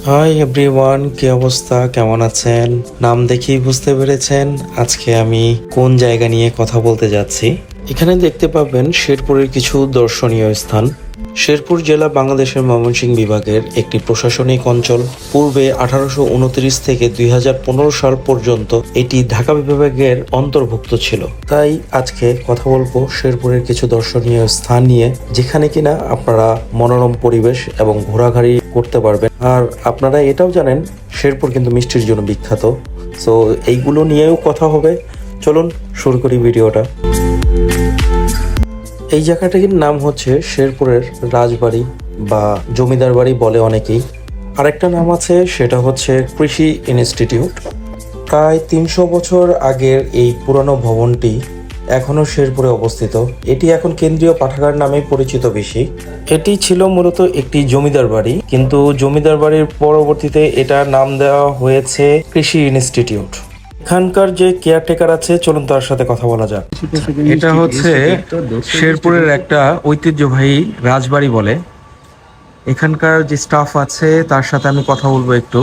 Hi everyone, কি অবস্থা, কেমন আছেন? নাম দেখেই বুঝতে পেরেছেন আজকে আমি কোন জায়গা নিয়ে কথা বলতে যাচ্ছি। এখানে দেখতে পাবেন শেরপুরের কিছু দর্শনীয় স্থান। শেরপুর জেলা বাংলাদেশের ময়মনসিংহ বিভাগের একটি প্রশাসনিক অঞ্চল। পূর্বে 1829 থেকে 2015 সাল পর্যন্ত এটি ঢাকা বিভাগের অন্তর্ভুক্ত ছিল। তাই আজকে কথা বলবো শেরপুরের কিছু দর্শনীয় স্থান নিয়ে, যেখানে কিনা আপনারা মনোরম পরিবেশ এবং ঘোরাঘুরি করতে পারবেন। আর আপনারা এটাও জানেন শেরপুর কিন্তু মিষ্টির জন্য বিখ্যাত। সো এইগুলো নিয়েও কথা হবে। চলুন শুরু করি ভিডিওটা। এই জায়গাটার নাম হচ্ছে শেরপুরের রাজবাড়ি বা জমিদার বাড়ি বলে অনেকেই। আরেকটা নাম আছে, সেটা হচ্ছে কৃষি ইনস্টিটিউট। প্রায় 300 বছর আগের এই পুরনো ভবনটি এখনও শেরপুরে অবস্থিত। এটি এখন কেন্দ্রীয় পাঠাগার নামে পরিচিত বেশি। এটি ছিল মূলত একটি জমিদার বাড়ি, কিন্তু জমিদার বাড়ির পরবর্তীতে এটার নাম দেওয়া হয়েছে কৃষি ইনস্টিটিউট। এখানকার যে কেয়ারটেকার আছে, চলুন তার সাথে কথা বলা যাক। এটা হচ্ছে শেরপুরের একটা ঐতিহ্যবাহী রাজবাড়ি বলে। এখানকার যে স্টাফ আছে তার সাথে আমি কথা বলবো একটু।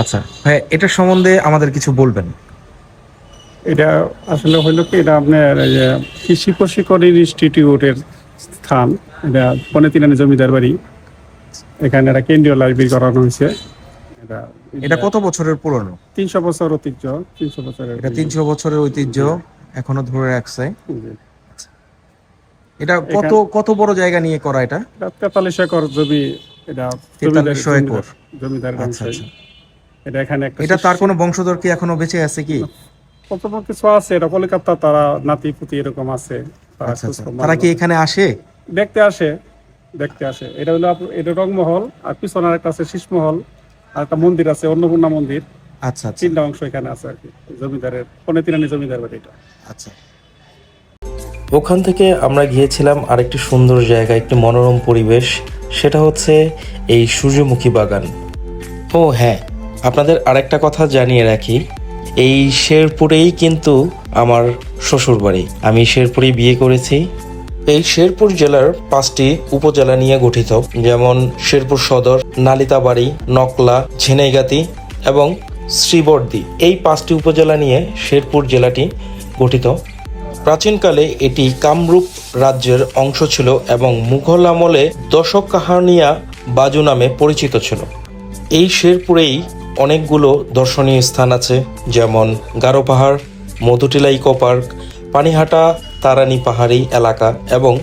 আচ্ছা ভাই, এটা সম্বন্ধে আমাদের কিছু বলবেন? এটা আসলে হইলো কি, এটা আপনার এই যে কৃষি প্রশিক্ষণ ইনস্টিটিউটের স্থান। এটা পনেতিরানি জমিদার বাড়ি। এখানে একটা কেন্দ্রীয় লাইব্রেরি করানো হয়েছে। এটা কত বছরের পুরনো? 300 বছর ঐতিহ্য। 300 বছরের এটা 300 বছরের ঐতিহ্য এখনো ধরে রাখছে। জি। এটা কত বড় জায়গা নিয়ে করা এটা? এটা 43 একর জমি। এটা 4300 একর জমিদার আচ্ছা অংশ। আচ্ছা। এটা এখানে একটা এটা তার কোনো বংশধর কি এখনো বেঁচে আছে কি? কত কিছু আছে। এটা কলকাতা তারা নাতি পুতি এরকম আছে। তারা আচ্ছা আচ্ছা। খোঁজ তারা কি এখানে আসে? দেখতে আসে। এটা হলো এটা রংমহল, আর পিছনে একটা আছে শীষমহল, আর একটা মন্দির আছে অন্নপূর্ণা মন্দির। আচ্ছা আচ্ছা 3টা অংশ এখানে আছে আর কি। জমিদারের পনেতিরানি জমিদার বাড়ি এটা। আচ্ছা। ওখান থেকে আমরা গিয়েছিলাম আরেকটি সুন্দর জায়গা, একটি মনোরম পরিবেশ। সেটা হচ্ছে এই সূর্যমুখী বাগান। ও হ্যাঁ, আপনাদের আরেকটা কথা জানিয়ে রাখি, এই শেরপুরেই কিন্তু আমার শ্বশুর বাড়ি। আমি শেরপুরেই বিয়ে করেছি। এই শেরপুর জেলার 5টি উপজেলা নিয়ে গঠিত, যেমন শেরপুর সদর, নালিতাবাড়ি, নকলা, ঝিনাইগাতি এবং শ্রীবর্দী। এই 5টি উপজেলা নিয়ে শেরপুর জেলাটি গঠিত। প্রাচীনকালে এটি কামরূপ রাজ্যের অংশ ছিল এবং মুঘল আমলে দশক কাহানিয়া বাজু নামে পরিচিত ছিল। এই শেরপুরেই অনেকগুলো দর্শনীয় স্থান আছে, যেমন গারো পাহাড়, মধুটিলা ইকো পার্ক, পানিহাটা তারানি পাহাড়ি এলাকা এবং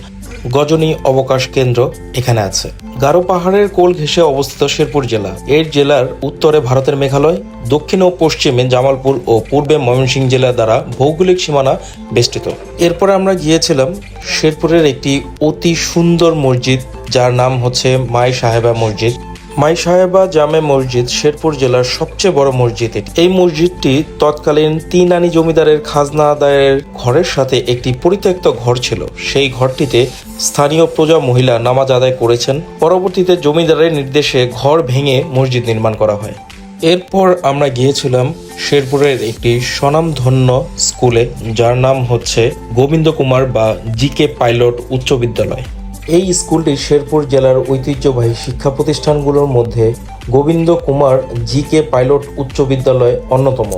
গজনী অবকাশ কেন্দ্র এখানে আছে। গারো পাহাড়ের কোল ঘেঁষে অবস্থিত শেরপুর জেলা। এর জেলার উত্তরে ভারতের মেঘালয়, দক্ষিণ ও পশ্চিমে জামালপুর ও পূর্বে ময়মনসিংহ জেলা দ্বারা ভৌগোলিক সীমানা বেষ্টিত। এরপরে আমরা গিয়েছিলাম শেরপুরের একটি অতি সুন্দর মসজিদ, যার নাম হচ্ছে মাই সাহেবা মসজিদ। মাই সাহেবা জামে মসজিদ শেরপুর জেলার সবচেয়ে বড় মসজিদ। এই মসজিদটি তৎকালীন 3 আনি জমিদারের খাজনা আদায়ের ঘরের সাথে একটি পরিত্যক্ত ঘর ছিল। সেই ঘরটিতে স্থানীয় প্রজা মহিলা নামাজ আদায় করেছেন। পরবর্তীতে জমিদারের নির্দেশে ঘর ভেঙে মসজিদ নির্মাণ করা হয়। এরপর আমরা গিয়েছিলাম শেরপুরের একটি স্বনামধন্য স্কুলে, যার নাম হচ্ছে গোবিন্দ কুমার বা জিকে পাইলট উচ্চ বিদ্যালয়। এই স্কুলটি শেরপুর জেলার ঐতিহ্যবাহী শিক্ষা প্রতিষ্ঠানগুলোর মধ্যে গোবিন্দ কুমার জিকে পাইলট উচ্চ বিদ্যালয় অন্যতম।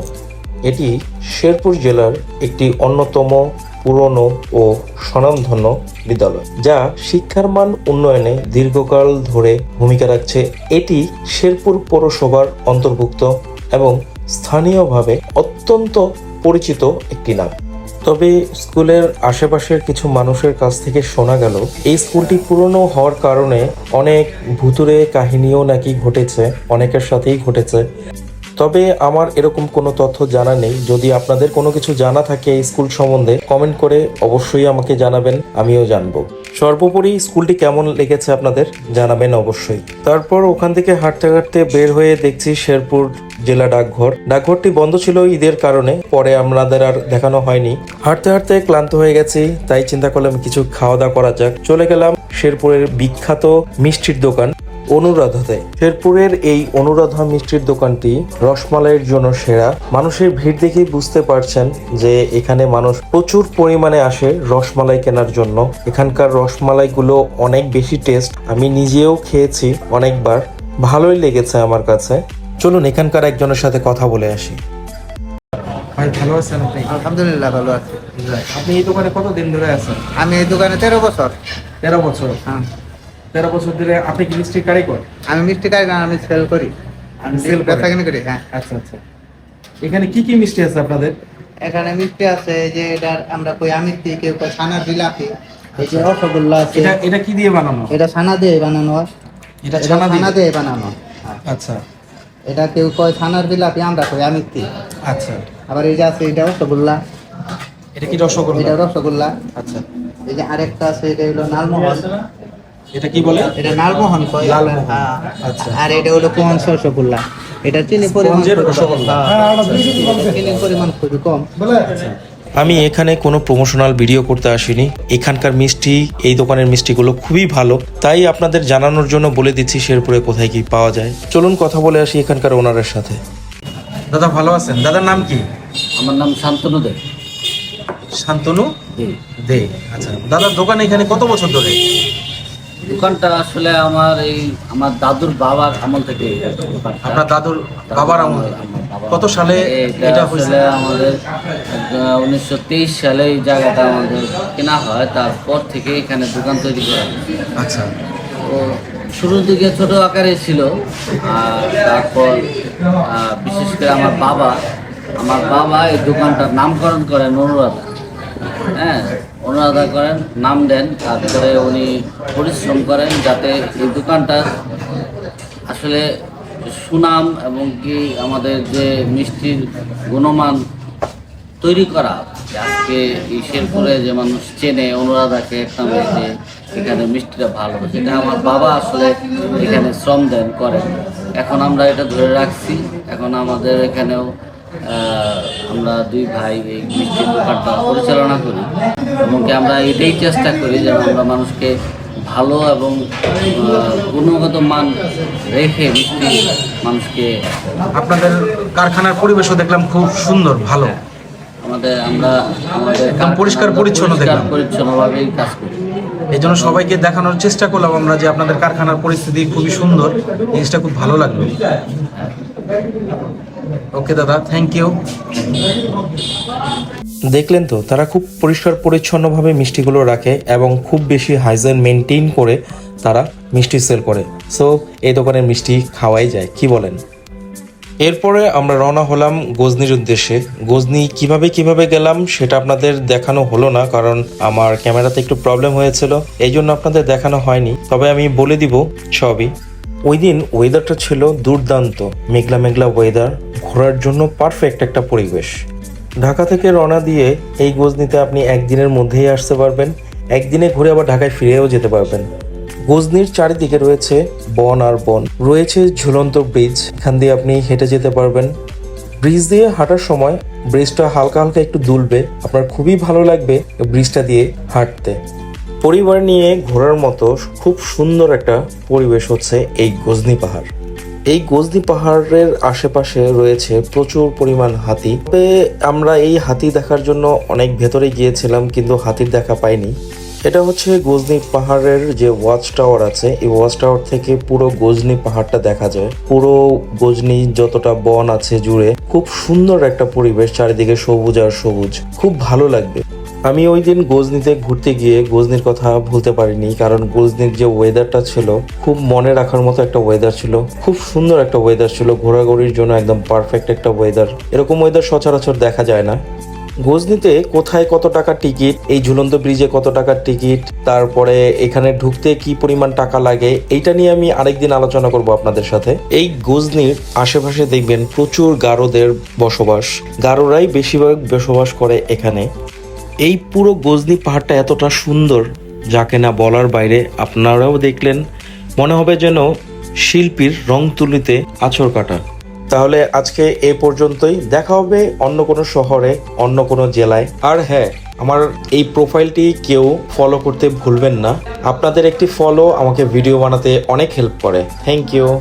এটি শেরপুর জেলার একটি অন্যতম পুরনো ও স্বনামধন্য বিদ্যালয়, যা শিক্ষার মান উন্নয়নে দীর্ঘকাল ধরে ভূমিকা রাখছে। এটি শেরপুর পৌরসভার অন্তর্ভুক্ত এবং স্থানীয়ভাবে অত্যন্ত পরিচিত একটি নাম। তবে স্কুলের আশেপাশের কিছু মানুষের কাছ থেকে শোনা গেল, এই স্কুলটি পুরনো হওয়ার কারণে অনেক ভুতুড়ে কাহিনীও নাকি ঘটেছে, অনেকের সাথেই ঘটেছে। তবে আমার এরকম কোনো তথ্য জানা নেই। যদি আপনাদের কোনো কিছু জানা থাকে এই স্কুল সম্বন্ধে, কমেন্ট করে অবশ্যই আমাকে জানাবেন, আমিও জানবো। সর্বোপরি স্কুলটি কেমন লেগেছে আপনাদের জানাবেন অবশ্যই। তারপর ওখান থেকে হাঁটতে হাঁটতে বের হয়ে দেখছি শেরপুর জেলা ডাকঘর। ডাকঘরটি বন্ধ ছিল ঈদের কারণে, পরে আমাদের আর দেখানো হয়নি। হাঁটতে হাঁটতে ক্লান্ত হয়ে গেছি, তাই চিন্তা করলাম কিছু খাওয়া দাওয়া করা যাক। চলে গেলাম শেরপুরের বিখ্যাত মিষ্টির দোকান অনুরাধাতে। শেরপুরের এই অনুরাধা মিষ্টির দোকানটি রসমালাইয়ের জন্য সেরা। মানুষের ভিড় দেখেই বুঝতে পারছেন যে এখানে মানুষ প্রচুর পরিমাণে আসে রসমালাই কেনার জন্য। এখানকার রসমালাইগুলো অনেক বেশি টেস্ট, আমি নিজেও খেয়েছি অনেকবার, ভালোই লেগেছে আমার কাছে। চলুন এখানকার একজনের সাথে কথা বলে আসি। ভাই ভালো আছেন আপনি? আলহামদুলিল্লাহ ভালো আছি। আপনি এই দোকানে কতদিন ধরে আছেন? আমি এই দোকানে 13 বছর। 13 বছর। হ্যাঁ, 13 বছর ধরে আপনি কি মিষ্টি কারিগর? আমি মিষ্টি কারিগর, আমি সেল করি, আমি Sell করেন? বেচা কিনি করি। হ্যাঁ, আচ্ছা আচ্ছা। এখানে কি কি মিষ্টি আছে আপনাদের? এখানে মিষ্টি আছে যে এটার আমরা কই আমিত্তি, কেউ কই ছানার জিলাপি, এই যে রসগোল্লা আছে, এটা কি দিয়ে বানানো? এটা ছানা দিয়ে বানানো হয়, এটা এটা ছানা ছানা দিয়ে? দিয়ে বানানো। আচ্ছা এটা কেউ কয় ছানার জিলাপি, আমরা কই আমিত্তি। আচ্ছা। আবার এই যে আছে এটা রসগোল্লা, এটা কি রসগোল্লা? এটা রসগোল্লা। আচ্ছা। এই যে আরেকটা আছে এটা হলো লালমোহন, এটা কি বলে? এটা লালমোহন কয়। লালমোহন। হ্যাঁ। আচ্ছা। আর এটা হলো স্পঞ্জ রসগোল্লা, এটা চিনি পরিমাণ স্পঞ্জের খুবই কম। রসগোল্লা। হ্যাঁ, চিনির পরিমাণ খুবই কম। আমি এখানে কোনো প্রমোশনাল ভিডিও করতে আসিনি। এখানকার মিষ্টি, এই দোকানের মিষ্টিগুলো খুবই ভালো, তাই আপনাদের জানানোর জন্য বলে দিচ্ছি শেরপুরে কোথায় কি পাওয়া যায়। চলুন কথা বলে আসি এখানকার ওনারের সাথে। দাদা ভালো আছেন? দাদার নাম কি? আমার নাম শান্তনু দে। শান্তনু দে। আচ্ছা দাদার দোকান এখানে কত বছর ধরে? দোকানটা আসলে আমার দাদুর বাবার আমল থেকে এই দোকানটা। আপনার দাদুর বাবার আমল থেকে? আমার বাবার কত সালে এটা এটা হয়েছে? আসলে আমাদের 1923 সালে এই জায়গাটা আমাদের কেনা হয়, তারপর থেকে এখানে দোকান তৈরি করা হয়। আচ্ছা তো শুরুর দিকে ছোট আকারে ছিল, আর তারপর বিশেষ করে আমার বাবা এই দোকানটার নামকরণ করেন অনুরাধা। হ্যাঁ, অনুরাধা করেন, নাম দেন, তারপরে উনি পরিশ্রম করেন যাতে এই দোকানটা আসলে সুনাম এবং কি আমাদের যে মিষ্টির গুণমান তৈরি করা, যে আজকে এই শেরপুরে যে মানুষ চেনে অনুরাধাকে একটা মেয়েকে, এখানে মিষ্টিটা ভালো, সেটা আমার বাবা আসলে এখানে শ্রম দেন করেন। এখন আমরা এটা ধরে রাখছি। এখন আমাদের এখানেও আমরা দুই ভাই এই মিষ্টির দোকানটা পরিচালনা করি এবং কি আমরা এটাই চেষ্টা করি যেন আমরা মানুষকে ভালো এবং গুণগত মান রেখে মিষ্টি মানুষকে। আপনাদের কারখানার পরিবেশও দেখলাম খুব সুন্দর, ভালো। আমরা আমাদের একদম পরিষ্কার পরিচ্ছন্ন দেখলাম। পরিচ্ছন্নভাবেই কাজ করি। এই জন্য সবাইকে দেখানোর চেষ্টা করলাম আমরা যে আপনাদের কারখানার পরিস্থিতি খুবই সুন্দর। জিনিসটা খুব ভালো লাগলো। ওকে দাদা, থ্যাংক ইউ। দেখলেন তো, তারা খুব পরিষ্কার পরিচ্ছন্নভাবে মিষ্টিগুলো রাখে এবং খুব বেশি হাইজিন মেনটেন করে তারা মিষ্টি সেল করে। সো এই দোকানের মিষ্টি খাওয়াই যায়, কি বলেন? এরপরে আমরা রওনা হলাম গজনির উদ্দেশ্যে। গজনি কিভাবে গেলাম সেটা আপনাদের দেখানো হলো না, কারণ আমার ক্যামেরাতে একটু প্রবলেম হয়েছিল, এই জন্য আপনাদের দেখানো হয়নি। তবে আমি বলে দিব সবই। ওই দিন ওয়েদারটা ছিল দুর্দান্ত, মেঘলা মেঘলা ওয়েদার, ঘোরার জন্য পারফেক্ট একটা পরিবেশ। ঢাকা থেকে রওনা দিয়ে এই গজনিতে আপনি একদিনের মধ্যেই আসতে পারবেন, একদিনে ঘুরে আবার ঢাকায় ফিরেও যেতে পারবেন। গজনির চারিদিকে রয়েছে বন আর বন, রয়েছে ঝুলন্ত ব্রিজ, এখান দিয়ে আপনি হেঁটে যেতে পারবেন। ব্রিজ দিয়ে হাঁটার সময় ব্রিজটা হালকা হালকা একটু দুলবে, আপনার খুবই ভালো লাগবে ব্রিজটা দিয়ে হাঁটতে। পরিবার নিয়ে ঘোরার মতো খুব সুন্দর একটা পরিবেশ হচ্ছে এই গজনি পাহাড়। এই গজনি পাহাড়ের আশেপাশে রয়েছে প্রচুর পরিমাণ হাতি। তবে আমরা এই হাতি দেখার জন্য অনেক ভেতরে গিয়েছিলাম, কিন্তু হাতির দেখা পাইনি। এটা হচ্ছে গজনি পাহাড়ের যে ওয়াচ টাওয়ার আছে, এই ওয়াচ টাওয়ার থেকে পুরো গজনি পাহাড়টা দেখা যায়। পুরো গজনি যতটা বন আছে জুড়ে খুব সুন্দর একটা পরিবেশ, চারিদিকে সবুজ আর সবুজ, খুব ভালো লাগবে। আমি ওই দিন গজনিতে ঘুরতে গিয়ে গজনির কথা ভুলতে পারিনি, কারণ গজনির যে ওয়েদারটা ছিল খুব মনে রাখার মতো একটা ওয়েদার ছিল, খুব সুন্দর একটা ওয়েদার ছিল, ঘোরাঘুরির জন্য একদম পারফেক্ট একটা ওয়েদার। এরকম ওয়েদার সচরাচর দেখা যায় না। গজনিতে কোথায় কত টাকা টিকিট, এই ঝুলন্ত ব্রিজে কত টাকার টিকিট, তারপরে এখানে ঢুকতে কি পরিমাণ টাকা লাগে, এইটা নিয়ে আমি আরেকদিন আলোচনা করব আপনাদের সাথে। এই গজনির আশেপাশে দেখবেন প্রচুর গারোদের বসবাস, গারোরাই বেশিরভাগ বসবাস করে এখানে। এই পুরো গজনি পাহাড়টা এতটা সুন্দর যাকে না বলার বাইরে। আপনারাও দেখলেন, মনে হবে যেন শিল্পীর রং তুলিতে আঁচড় কাটা। তাহলে আজকে এই পর্যন্তই, দেখা হবে অন্য কোনো শহরে, অন্য কোনো জেলায়। আর হ্যাঁ, আমার এই প্রোফাইলটি কেউ ফলো করতে ভুলবেন না। আপনাদের একটি ফলো আমাকে ভিডিও বানাতে অনেক হেল্প করে। Thank you.